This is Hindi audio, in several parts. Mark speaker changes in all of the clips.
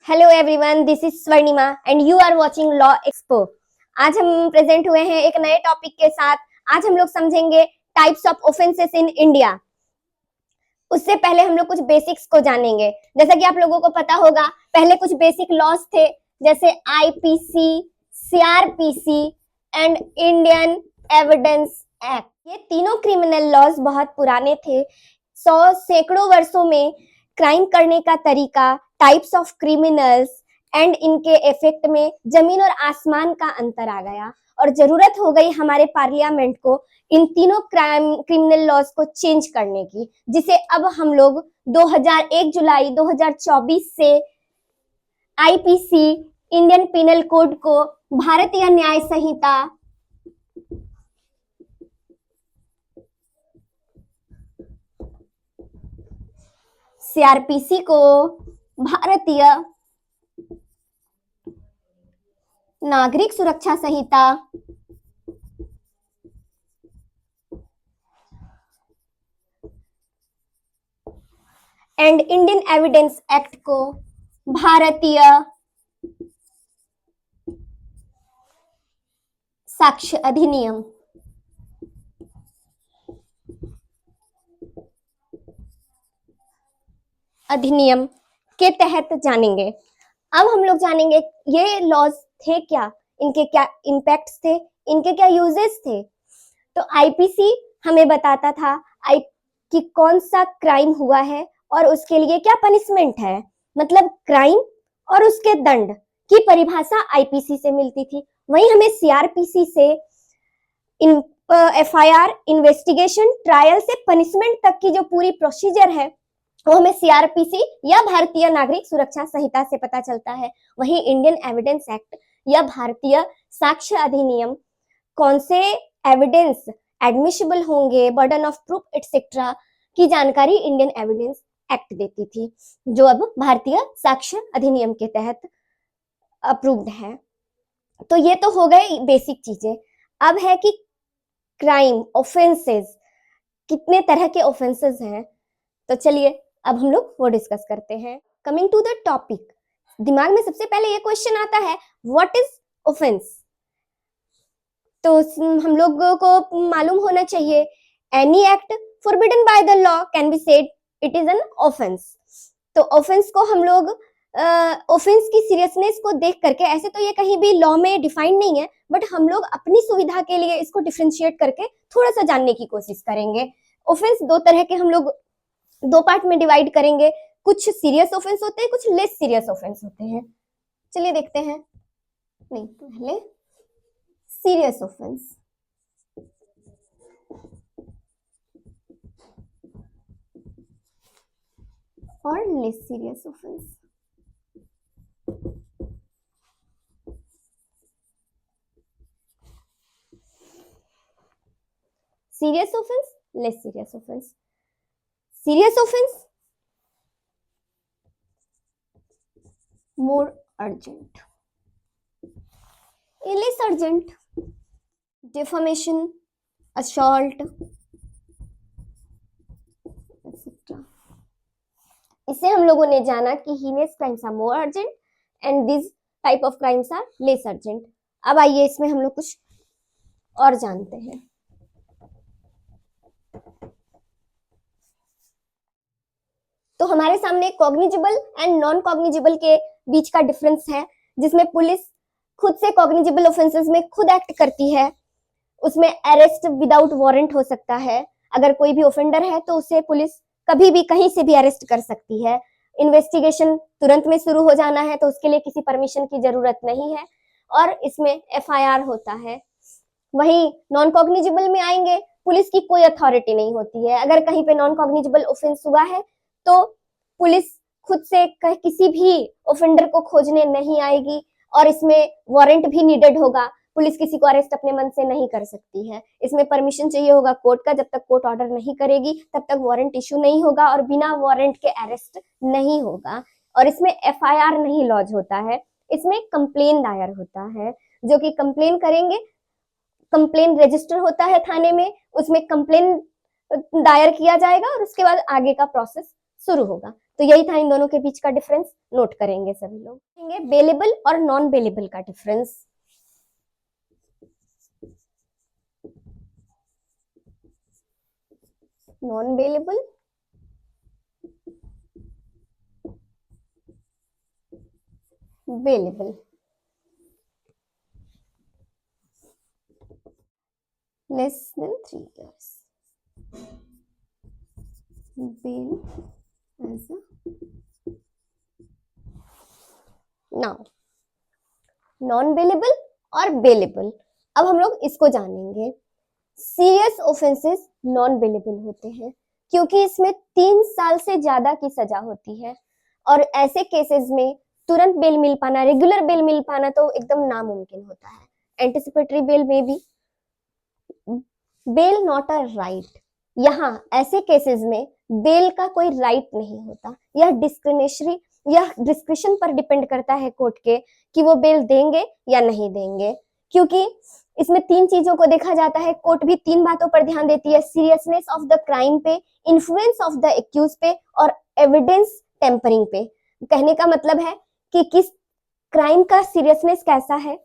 Speaker 1: Hello everyone, this is Swarnima and you are watching law expo. आज हम प्रेजेंट हुए हैं एक नए टॉपिक के साथ। आज हम लोग समझेंगे types of offences in India. उससे पहले हम लोग कुछ बेसिक्स को जानेंगे। जैसा कि आप लोगों को पता होगा, पहले कुछ बेसिक लॉज थे जैसे IPC, CrPC and Indian evidence act. ये तीनों क्रिमिनल लॉज बहुत पुराने थे। सैकड़ों वर्षों में क्राइम करने का तरीका, टाइप्स ऑफ क्रिमिनल्स एंड इनके इफेक्ट में जमीन और आसमान का अंतर आ गया और जरूरत हो गई हमारे पार्लियामेंट को इन तीनों क्रिमिनल लॉज को चेंज करने की, जिसे अब हम लोग 1 जुलाई 2024 से आईपीसी, इंडियन पिनल कोड को, भारतीय न्याय संहिता, सीआरपीसी को, भारतीय नागरिक सुरक्षा संहिता एंड इंडियन एविडेंस एक्ट को भारतीय साक्ष्य अधिनियम के तहत जानेंगे। अब हम लोग जानेंगे ये लॉज थे क्या, इनके क्या इम्पैक्ट्स थे, इनके क्या यूजेस थे। तो आईपीसी हमें बताता था कि कौन सा क्राइम हुआ है और उसके लिए क्या पनिशमेंट है, मतलब क्राइम और उसके दंड की परिभाषा आईपीसी से मिलती थी। वहीं हमें सीआरपीसी से एफआईआर, इन्वेस्टिगेशन, ट्रायल से पनिशमेंट तक की जो पूरी प्रोसीजर है वो हमें सीआरपीसी या भारतीय नागरिक सुरक्षा संहिता से पता चलता है। वहीं इंडियन एविडेंस एक्ट या भारतीय साक्ष्य अधिनियम कौन से एविडेंस एडमिसिबल होंगे, बर्डन ऑफ प्रूफ एटसेट्रा की जानकारी इंडियन एविडेंस एक्ट देती थी, जो अब भारतीय साक्ष्य अधिनियम के तहत अप्रूव्ड है। तो ये तो हो गए बेसिक चीजें। अब है कि क्राइम ऑफेंसेस, कितने तरह के ऑफेंसेस हैं, तो चलिए अब हम लोग वो डिस्कस करते हैं। कमिंग टू द टॉपिक, दिमाग में सबसे पहले ये क्वेश्चन आता है, व्हाट इज ऑफेंस। तो हम लोगों को मालूम होना चाहिए, any act forbidden by the law can be said it is an offence. तो ऑफेंस को हम लोग ऑफेंस की सीरियसनेस को देख करके, ऐसे तो ये कहीं भी लॉ में डिफाइंड नहीं है, बट हम लोग अपनी सुविधा के लिए इसको डिफरेंशिएट करके थोड़ा सा जानने की कोशिश करेंगे। ऑफेंस दो तरह के हम लोग दो पार्ट में डिवाइड करेंगे। कुछ सीरियस ऑफेंस होते हैं, कुछ लेस सीरियस ऑफेंस होते हैं। चलिए देखते हैं। नहीं, पहले सीरियस ऑफेंस। और less serious offence. Serious offence, less serious offence. Serious offence more urgent, less urgent, defamation, assault, etc. इसे हम लोगों ने जाना कि heinous crimes are more urgent and these type of crimes are less urgent। अब आइए इसमें हम लोग कुछ और जानते हैं। तो हमारे सामने कॉग्निजेबल एंड नॉन कॉग्निजेबल के बीच का डिफरेंस है, जिसमें पुलिस खुद से कॉग्निजेबल ऑफेंसेस में खुद एक्ट करती है। उसमें अरेस्ट विदाउट वारंट हो सकता है। अगर कोई भी ऑफेंडर है तो उसे पुलिस कभी भी कहीं से भी अरेस्ट कर सकती है। इन्वेस्टिगेशन तुरंत में शुरू हो जाना है तो उसके लिए किसी परमिशन की जरूरत नहीं है, और इसमें एफआईआर होता है। वहीं नॉन कॉग्निजेबल में आएंगे, पुलिस की कोई अथॉरिटी नहीं होती है। अगर कहीं पे नॉन कॉग्निजेबल ऑफेंस हुआ है तो पुलिस खुद से किसी भी ऑफेंडर को खोजने नहीं आएगी, और इसमें वारंट भी नीडेड होगा। पुलिस किसी को अरेस्ट अपने मन से नहीं कर सकती है। इसमें परमिशन चाहिए होगा कोर्ट का। जब तक कोर्ट ऑर्डर नहीं करेगी तब तक वारंट इशू नहीं होगा और बिना वारंट के अरेस्ट नहीं होगा। और इसमें एफआईआर नहीं लॉन्च होता है, इसमें कंप्लेन दायर होता है। जो कि कंप्लेन करेंगे, कंप्लेन रजिस्टर होता है थाने में, उसमें कंप्लेन दायर किया जाएगा और उसके बाद आगे का प्रोसेस शुरू होगा। तो यही था इन दोनों के बीच का डिफरेंस, नोट करेंगे सभी लोग। बेलेबल और नॉन बेलेबल का difference. Non bailable, bailable. less than 3 years, bail as a now non bailable और बेलेबल। अब हम लोग इसको जानेंगे। सीरियस ऑफेंसेस नॉन बेलेबल होते हैं क्योंकि इसमें 3 साल से ज्यादा की सजा होती है और ऐसे केसेस में तुरंत बेल मिल पाना, रेगुलर बेल मिल पाना तो एकदम नामुमकिन होता है। एंटिसिपेटरी बेल में भी बेल नॉट अ राइट। यहाँ ऐसे केसेस में बेल का कोई राइट नहीं होता, यह डिस्क्रिशनरी, यह डिस्क्रिप्शन पर डिपेंड करता है कोर्ट के कि वो बेल देंगे या नहीं देंगे। क्योंकि इसमें 3 चीजों को देखा जाता है, कोर्ट भी 3 बातों पर ध्यान देती है, सीरियसनेस ऑफ द क्राइम पे, इन्फ्लुएंस ऑफ द एक्यूज पे और एविडेंस टेम्परिंग पे। कहने का मतलब है कि किस क्राइम का सीरियसनेस कैसा है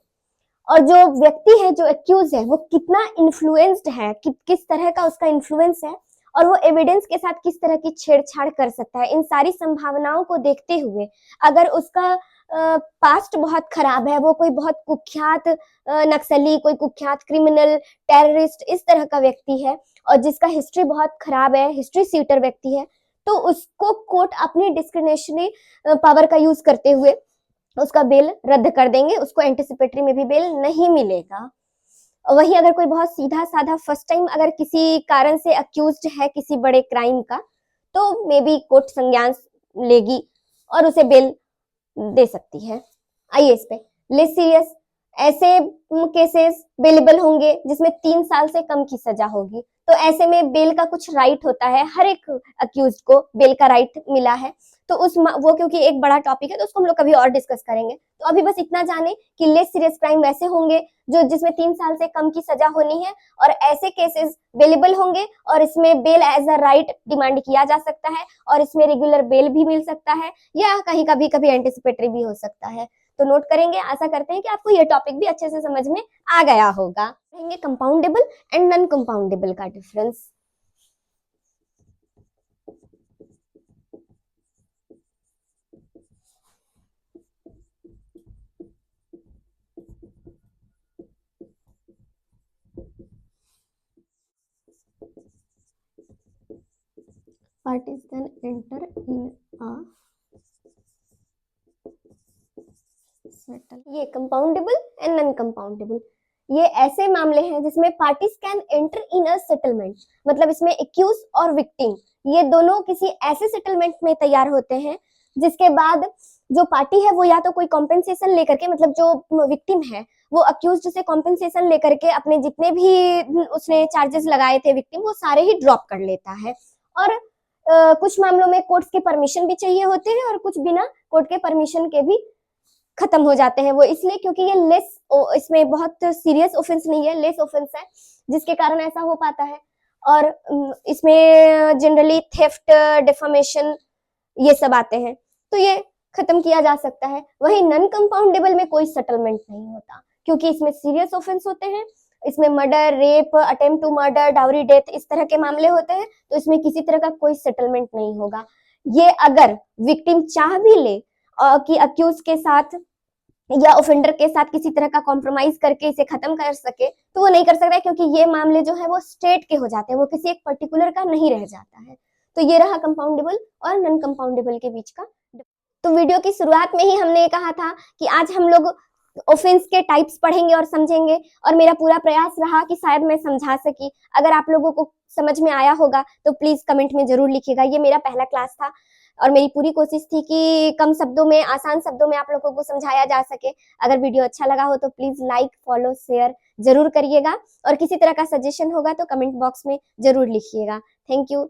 Speaker 1: और जो व्यक्ति है, जो एक्यूज है, वो कितना इन्फ्लुएंस्ड है, किस तरह का उसका इन्फ्लुएंस है और वो एविडेंस के साथ किस तरह की छेड़छाड़ कर सकता है। इन सारी संभावनाओं को देखते हुए अगर उसका पास्ट बहुत खराब है, वो कोई बहुत कुख्यात नक्सली, कोई कुख्यात क्रिमिनल, टेररिस्ट, इस तरह का व्यक्ति है और जिसका हिस्ट्री बहुत खराब है, हिस्ट्री सीटर व्यक्ति है, तो उसको कोर्ट अपनी डिस्क्रिशनरी पावर का यूज करते हुए उसका बेल रद्द कर देंगे, उसको एंटिसिपेटरी में भी बेल नहीं मिलेगा। वही अगर कोई बहुत सीधा साधा फर्स्ट टाइम अगर किसी कारण से अक्यूज्ड है किसी बड़े क्राइम का, तो मे बी कोर्ट संज्ञान लेगी और उसे बेल दे सकती है। आइए इस पे लेस सीरियस, ऐसे केसेस बेलेबल होंगे जिसमें 3 साल से कम की सजा होगी, तो ऐसे में बेल का कुछ राइट होता है, हर एक अक्यूज्ड को बेल का राइट मिला है। तो वो क्योंकि एक बड़ा टॉपिक है तो उसको हम लोग कभी और डिस्कस करेंगे। तो अभी बस इतना जाने कि लेस सीरियस क्राइम वैसे होंगे जो जिसमें 3 साल से कम की सजा होनी है और ऐसे केसेस बेलेबल होंगे और इसमें bail as a right demand किया जा सकता है और इसमें रेगुलर बेल भी मिल सकता है या कहीं कभी कभी एंटिसिपेटरी भी हो सकता है। तो नोट करेंगे, आशा करते हैं कि आपको ये टॉपिक भी अच्छे से समझ में आ गया होगा। करेंगे कंपाउंडेबल एंड नॉन कंपाउंडेबल का difference. Parties can enter in a settle। ये कंपाउंडेबल एंड नॉन कंपाउंडेबल, ये ऐसे मामले हैं जिसमें parties can enter in a settlement, मतलब इसमें एक्यूज और विक्टिम ये दोनों किसी ऐसे सेटलमेंट में तैयार होते हैं जिसके बाद जो पार्टी है वो या तो कोई कॉम्पेंसेशन लेकर के, मतलब जो विक्टिम है वो अक्यूज्ड से कॉम्पेंसेशन लेकर के अपने जितने भी उसने चार्जेस लगाए थे विक्टिम, वो सारे ही ड्रॉप कर लेता है। और कुछ मामलों में कोर्ट के परमिशन भी चाहिए होते हैं और कुछ बिना कोर्ट के परमिशन के भी खत्म हो जाते हैं। वो इसलिए क्योंकि ये लेस, इसमें बहुत सीरियस ऑफेंस नहीं है, लेस ऑफेंस है जिसके कारण ऐसा हो पाता है। और इसमें जनरली थेफ्ट, डिफेमेशन ये सब आते हैं, तो ये खत्म किया जा सकता है। वही नॉन कंपाउंडेबल में कोई सेटलमेंट नहीं होता क्योंकि इसमें सीरियस ऑफेंस होते हैं, इसमें murder, rape, attempt to murder, dowry death, इस तरह के मामले होते हैं, तो इसमें किसी तरह का कोई सेटलमेंट नहीं होगा। ये अगर विक्टिम चाह भी ले कि अक्यूज के साथ या ऑफेंडर के साथ किसी तरह का कॉम्प्रोमाइज करके इसे खत्म कर सके, तो वो नहीं कर सकता क्योंकि ये मामले जो है वो स्टेट के हो जाते हैं, वो किसी एक पर्टिकुलर का नहीं रह जाता है। तो ये रहा कंपाउंडेबल और नॉन कंपाउंडेबल के बीच का। तो वीडियो की शुरुआत में ही हमने कहा था कि आज हम लोग ऑफेंस के टाइप्स पढ़ेंगे और समझेंगे, और मेरा पूरा प्रयास रहा कि शायद मैं समझा सकी। अगर आप लोगों को समझ में आया होगा तो प्लीज कमेंट में जरूर लिखिएगा। ये मेरा पहला क्लास था और मेरी पूरी कोशिश थी कि कम शब्दों में, आसान शब्दों में आप लोगों को समझाया जा सके। अगर वीडियो अच्छा लगा हो तो प्लीज लाइक, फॉलो, शेयर जरूर करिएगा और किसी तरह का सजेशन होगा तो कमेंट बॉक्स में जरूर लिखिएगा। Thank you.